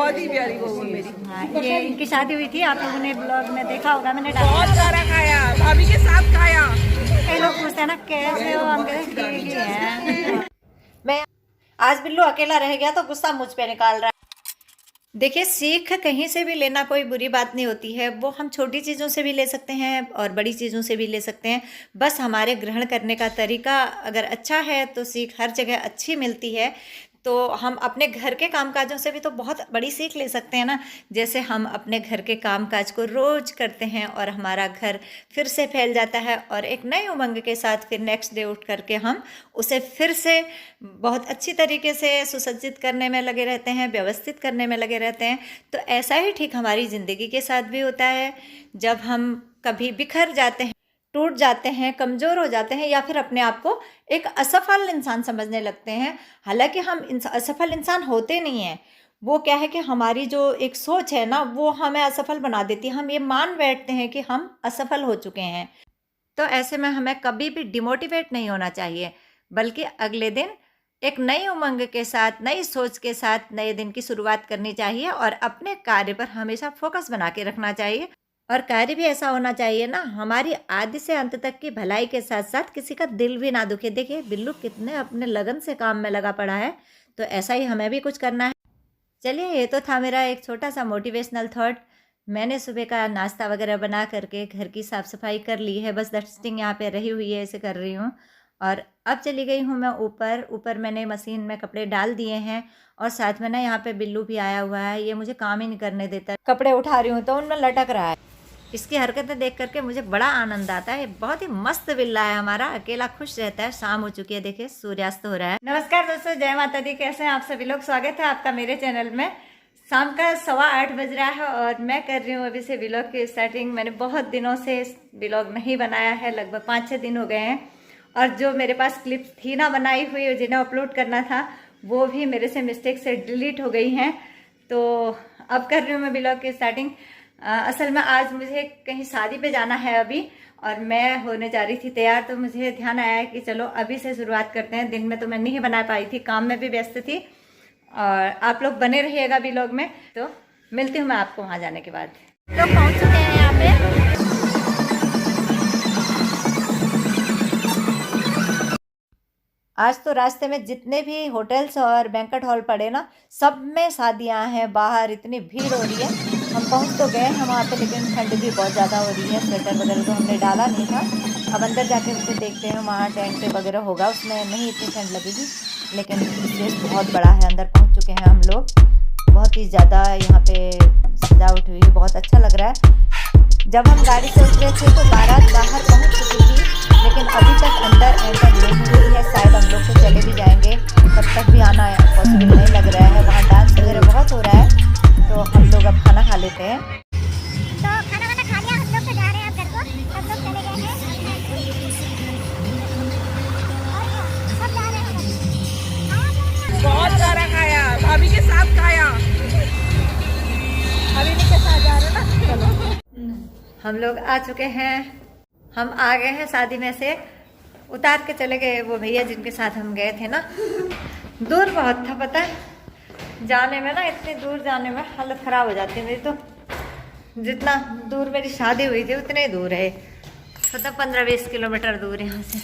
बहुत ही प्यारी बहू है मेरी। हाँ, ये इनकी शादी हुई थी, आप लोगों ने ब्लॉग में देखा होगा, मैंने बहुत सारा खाया, भाभी के साथ खाया। कई लोग पूछते हैं ना कैसे हो, हम कहते हैं ठीक ही हैं। मैं आज बिल्लू अकेला रह गया तो गुस्सा मुझ पे निकाल रहा है। देखिए, सीख कहीं से भी लेना कोई बुरी बात नहीं होती है। वो हम छोटी चीज़ों से भी ले सकते हैं और बड़ी चीज़ों से भी ले सकते हैं। बस हमारे ग्रहण करने का तरीका अगर अच्छा है तो सीख हर जगह अच्छी मिलती है। तो हम अपने घर के कामकाजों से भी तो बहुत बड़ी सीख ले सकते हैं ना। जैसे हम अपने घर के कामकाज को रोज़ करते हैं और हमारा घर फिर से फैल जाता है और एक नई उमंग के साथ फिर नेक्स्ट डे उठ करके हम उसे फिर से बहुत अच्छी तरीके से सुसज्जित करने में लगे रहते हैं, व्यवस्थित करने में लगे रहते हैं। तो ऐसा ही ठीक हमारी ज़िंदगी के साथ भी होता है। जब हम कभी बिखर जाते हैं, टूट जाते हैं, कमज़ोर हो जाते हैं या फिर अपने आप को एक असफल इंसान समझने लगते हैं, हालांकि हम असफल इंसान होते नहीं हैं। वो क्या है कि हमारी जो एक सोच है ना, वो हमें असफल बना देती है। हम ये मान बैठते हैं कि हम असफल हो चुके हैं। तो ऐसे में हमें कभी भी डिमोटिवेट नहीं होना चाहिए, बल्कि अगले दिन एक नई उमंग के साथ, नई सोच के साथ नए दिन की शुरुआत करनी चाहिए और अपने कार्य पर हमेशा फोकस बना के रखना चाहिए। और कार्य भी ऐसा होना चाहिए ना, हमारी आदि से अंत तक की भलाई के साथ साथ किसी का दिल भी ना दुखे। देखिए बिल्लू कितने अपने लगन से काम में लगा पड़ा है, तो ऐसा ही हमें भी कुछ करना है। चलिए, ये तो था मेरा एक छोटा सा मोटिवेशनल थॉट। मैंने सुबह का नाश्ता वगैरह बना करके घर की साफ़ सफाई कर ली है, बस डस्टिंग यहाँ पे रही हुई है, ऐसे कर रही हूँ। और अब चली गई हूँ मैं ऊपर मैंने मशीन में कपड़े डाल दिए हैं और साथ में ना यहाँ पे बिल्लू भी आया हुआ है। ये मुझे काम ही नहीं करने देता। कपड़े उठा रही हूँ तो उनमें लटक रहा है। इसकी हरकतें देख करके मुझे बड़ा आनंद आता है। बहुत ही मस्त बिल्ला है हमारा, अकेला खुश रहता है। शाम हो चुकी है, देखिए सूर्यास्त हो रहा है। नमस्कार दोस्तों, जय माता दी। कैसे हैं आप सभी लोग? स्वागत है आपका मेरे चैनल में। शाम का 7:15 बज रहा है और मैं कर रही हूँ अभी से व्लॉग की स्टार्टिंग। मैंने बहुत दिनों से व्लॉग नहीं बनाया है, लगभग 5-6 दिन हो गए हैं। और जो मेरे पास क्लिप्स थी ना बनाई हुई, जिन्हें अपलोड करना था, वो भी मेरे से मिस्टेक से डिलीट हो गई हैं। तो अब कर रही हूँ मैं व्लॉग की स्टार्टिंग। असल में आज मुझे कहीं शादी पे जाना है अभी, और मैं होने जा रही थी तैयार। तो मुझे ध्यान आया कि चलो अभी से शुरुआत करते हैं। दिन में तो मैं नहीं बना पाई थी, काम में भी व्यस्त थी। और आप लोग बने रहिएगा व्लॉग में। तो मिलती हूँ मैं आपको वहाँ जाने के बाद। तो पहुँच चुके हैं यहाँ पे। आज तो रास्ते में जितने भी होटल्स और बैंक्वेट हॉल पड़े ना, सब में शादियां हैं। बाहर इतनी भीड़ हो रही है। हम पहुंच तो गए हैं वहाँ पे, लेकिन ठंड भी बहुत ज़्यादा हो रही है। स्वेटर वगैरह तो हमने डाला नहीं था। अब अंदर जाके उसे देखते हैं, वहाँ टेंट वगैरह होगा, उसमें नहीं इतनी ठंड लगेगी। लेकिन स्पेस बहुत बड़ा है। अंदर पहुँच चुके हैं हम लोग। बहुत ही ज़्यादा यहाँ पे सजावट हुई है, बहुत अच्छा लग रहा है। जब हम गाड़ी से उतरे थे तो बारात बाहर पहुँच चुकी थी, लेकिन अभी तक अंदर एंटर नहीं हुई है। शायद हम लोग तो चले भी जाएंगे, तब तक भी आना पॉसिबल नहीं लग रहा है। वहाँ डांस वगैरह बहुत हो रहा है। तो हम लोग अब खाना खा लेते हैं। तो खाना वाना खा लिया हम लोग, तो जा रहे हैं अब घर को। सब लोग चले गए हैं और सब जा रहे हैं। बहुत सारा खाया, भाभी के साथ खाया। भाभी के साथ जा रहे ना। चलो, हम लोग आ चुके हैं। हम आ गए हैं शादी में से। उतार के चले गए वो भैया जिनके साथ हम गए थे ना। दूर बहुत था, पता है जाने में ना, इतनी दूर जाने में हालत ख़राब हो जाती है मेरी। तो जितना दूर मेरी शादी हुई थी उतने ही दूर है, मतलब 15-20 किलोमीटर दूर यहाँ से।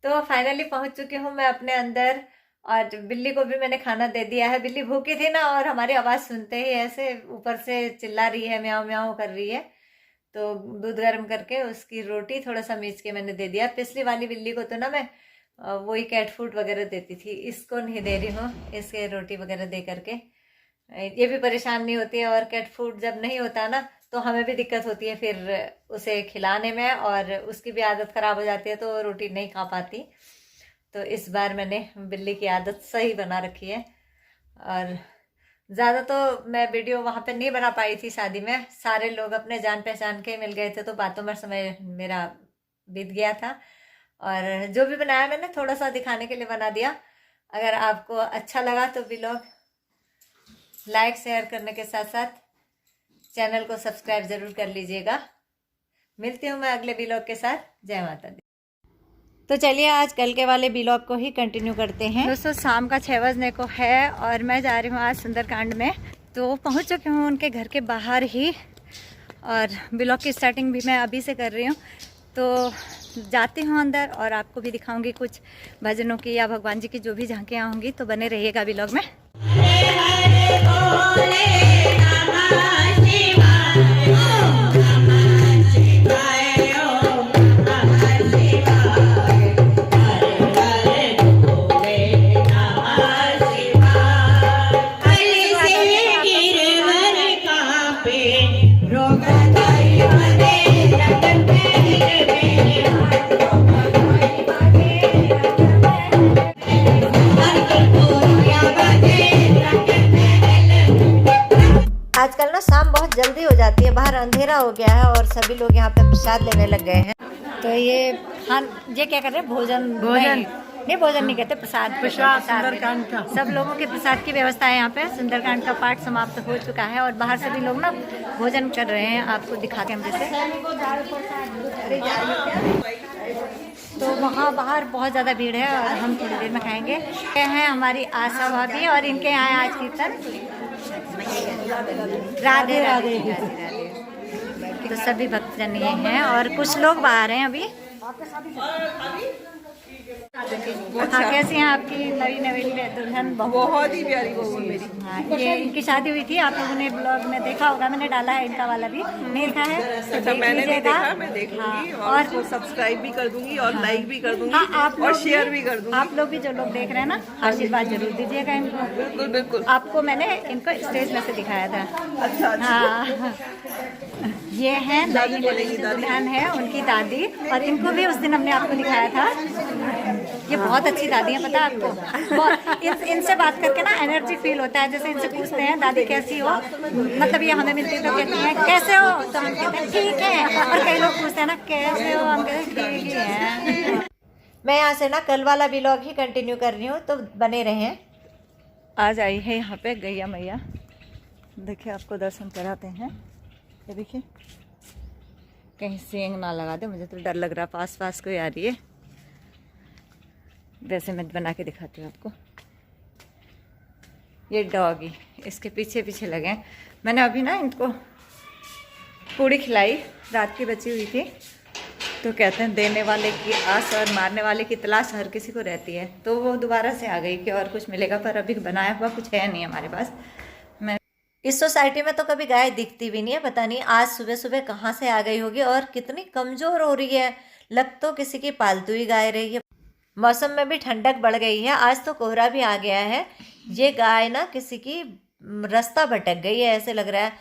तो फाइनली पहुँच चुकी हूँ मैं अपने अंदर। और बिल्ली को भी मैंने खाना दे दिया है। बिल्ली भूखी थी ना, और हमारी आवाज़ सुनते ही ऐसे ऊपर से चिल्ला रही है, म्याऊं म्याऊं कर रही है। तो दूध गर्म करके उसकी रोटी थोड़ा सा मीच के मैंने दे दिया। पिछली वाली बिल्ली को तो ना मैं वही कैट फूड वगैरह देती थी, इसको नहीं दे रही हूँ। इसके रोटी वगैरह दे करके ये भी परेशान नहीं होती है। और कैट फूड जब नहीं होता ना, तो हमें भी दिक्कत होती है फिर उसे खिलाने में, और उसकी भी आदत ख़राब हो जाती है, तो रोटी नहीं खा पाती। तो इस बार मैंने बिल्ली की आदत सही बना रखी है। और ज़्यादा तो मैं वीडियो वहाँ पे नहीं बना पाई थी शादी में। सारे लोग अपने जान पहचान के मिल गए थे, तो बातों में समय मेरा बीत गया था। और जो भी बनाया मैंने थोड़ा सा दिखाने के लिए बना दिया। अगर आपको अच्छा लगा तो व्लॉग लाइक शेयर करने के साथ साथ चैनल को सब्सक्राइब ज़रूर कर लीजिएगा। मिलती हूँ मैं अगले व्लॉग के साथ। जय माता दी। तो चलिए आज कल के वाले ब्लॉग को ही कंटिन्यू करते हैं। दोस्तों शाम का 6 बजने को है और मैं जा रही हूँ आज सुंदरकांड में। तो पहुँच चुकी हूँ उनके घर के बाहर ही और ब्लॉग की स्टार्टिंग भी मैं अभी से कर रही हूँ। तो जाती हूँ अंदर और आपको भी दिखाऊंगी कुछ भजनों की या भगवान जी की जो भी झांकियाँ होंगी। तो बने रहिएगा ब्लॉग में। आजकल ना शाम बहुत जल्दी हो जाती है, बाहर अंधेरा हो गया है और सभी लोग यहाँ पे प्रसाद लेने लग गए हैं। तो ये क्या कर रहे हैं? भोजन नहीं भोजन नहीं कहते, प्रसाद सुंदरकांड का सब लोगों के प्रसाद की व्यवस्था है यहाँ पे। सुंदरकांड का पाठ समाप्त हो चुका है और बाहर सभी लोग ना भोजन कर रहे हैं। आपको दिखाते हैं जैसे। तो वहाँ बाहर बहुत ज़्यादा भीड़ है और हम थोड़ी देर में खाएंगे। ये हैं हमारी आशा भाभी और इनके यहाँ है आज कीर्तन। राधे राधे राधे। तो सभी भक्तजन ये हैं और कुछ लोग बाहर हैं अभी। हाँ, कैसी हैं आपकी नई नवेली दुल्हन? बहुत ही प्यारी बहू है मेरी। हाँ, ये इनकी शादी हुई थी, आप लोगों ने ब्लॉग में देखा होगा, मैंने डाला है इनका वाला भी। नहीं देखा है तो अच्छा, देख मैंने नहीं लीजिएगा। देखा, मैं देख लूंगी हाँ, और उसको सब्सक्राइब भी कर दूंगी और लाइक भी कर दूंगी। हाँ, आप और लोग शेयर भी कर दूंगी। आप लोग भी जो लोग देख रहे हैं ना, आशीर्वाद जरूर दीजिएगा इनको। बिल्कुल बिल्कुल। आपको मैंने इनको स्टेज में से दिखाया था। अच्छा हाँ, ये हैं नई नवेली दुल्हन है उनकी दादी और इनको भी उस दिन हमने आपको दिखाया था। ये बहुत अच्छी दादी है, पता है आपको। इनसे बात करके ना एनर्जी फील होता है। जैसे इनसे पूछते हैं दादी कैसी हो, मतलब ये हमें मिलती है तो कहती हैं कैसे हो, तो हम कहते हैं ठीक है। और कई लोग पूछते हैं ना कैसे हो, हम कहते हैं ठीक ही है। मैं यहाँ से ना कल वाला ब्लॉग ही कंटिन्यू कर रही हूँ, तो बने रहें। आज आई है यहाँ पे गैया मैया, देखिए आपको दर्शन कराते हैं। ये देखिए कहीं सींग ना लगा दे, मुझे तो डर लग रहा, पास कोई आ रही है। वैसे मैं बना के दिखाती हूँ आपको। ये डॉगी इसके पीछे पीछे लगे हैं। मैंने अभी ना इनको पूड़ी खिलाई, रात की बची हुई थी। तो कहते हैं देने वाले की आस और मारने वाले की तलाश हर किसी को रहती है। तो वो दोबारा से आ गई कि और कुछ मिलेगा, पर अभी बनाया हुआ कुछ है नहीं हमारे पास। मैं इस सोसाइटी में तो कभी गाय दिखती भी नहीं है, पता नहीं आज सुबह सुबह कहाँ से आ गई होगी और कितनी कमज़ोर हो रही है। लग तो किसी की पालतू ही गाय रही है। मौसम में भी ठंडक बढ़ गई है, आज तो कोहरा भी आ गया है। ये गाय ना किसी की रास्ता भटक गई है ऐसे लग रहा है।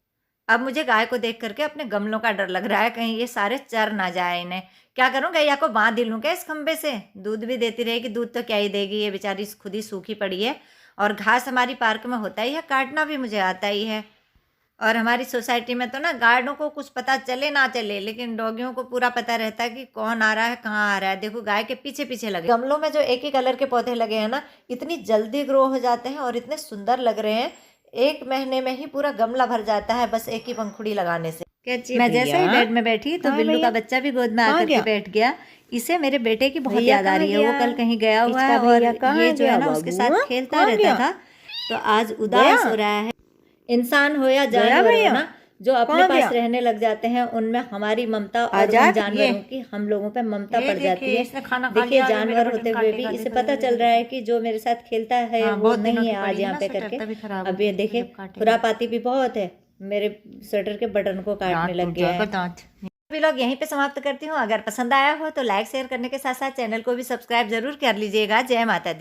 अब मुझे गाय को देख करके अपने गमलों का डर लग रहा है, कहीं ये सारे चर ना जाए इन्हें। क्या करूँ, गैया को बांध दिलूँ क्या इस खंबे से? दूध भी देती रहेगी, दूध तो क्या ही देगी, ये बेचारी खुद ही सूखी पड़ी है। और घास हमारी पार्क में होता ही है, काटना भी मुझे आता ही है। और हमारी सोसाइटी में तो ना गार्डों को कुछ पता चले ना चले, लेकिन डॉगियों को पूरा पता रहता है कि कौन आ रहा है, कहाँ आ रहा है। देखो गाय के पीछे पीछे लगे। गमलों में जो एक ही कलर के पौधे लगे हैं ना, इतनी जल्दी ग्रो हो जाते हैं और इतने सुंदर लग रहे हैं। 1 महीने में ही पूरा गमला भर जाता है बस एक ही पंखुड़ी लगाने से। मैं जैसे ही बेड में बैठी तो बिल्लू का बच्चा भी गोद में आकर के बैठ गया। इसे मेरे बेटे की बहुत याद आ रही है। वो कल कहीं गया हुआ है और ये जो है ना उसके साथ खेलता रहता था, तो आज उदास हो रहा है। इंसान हो या जानवर हो ना, जो अपने पास रहने लग जाते हैं उनमें हमारी ममता और उन जानवरों की हम लोगों पे ममता पड़ जाती है। देखिए जानवर होते हुए भी इसे पता चल रहा है कि जो मेरे साथ खेलता है वो नहीं है आज यहाँ पे करके। अब ये देखिए खुरापाती भी बहुत है, मेरे स्वेटर के बटन को काटने लग गया है। व्लॉग यहीं पे समाप्त करती हूँ। अगर पसंद आया हो तो लाइक शेयर करने के साथ साथ चैनल को भी सब्सक्राइब जरूर कर लीजिएगा। जय माता दी।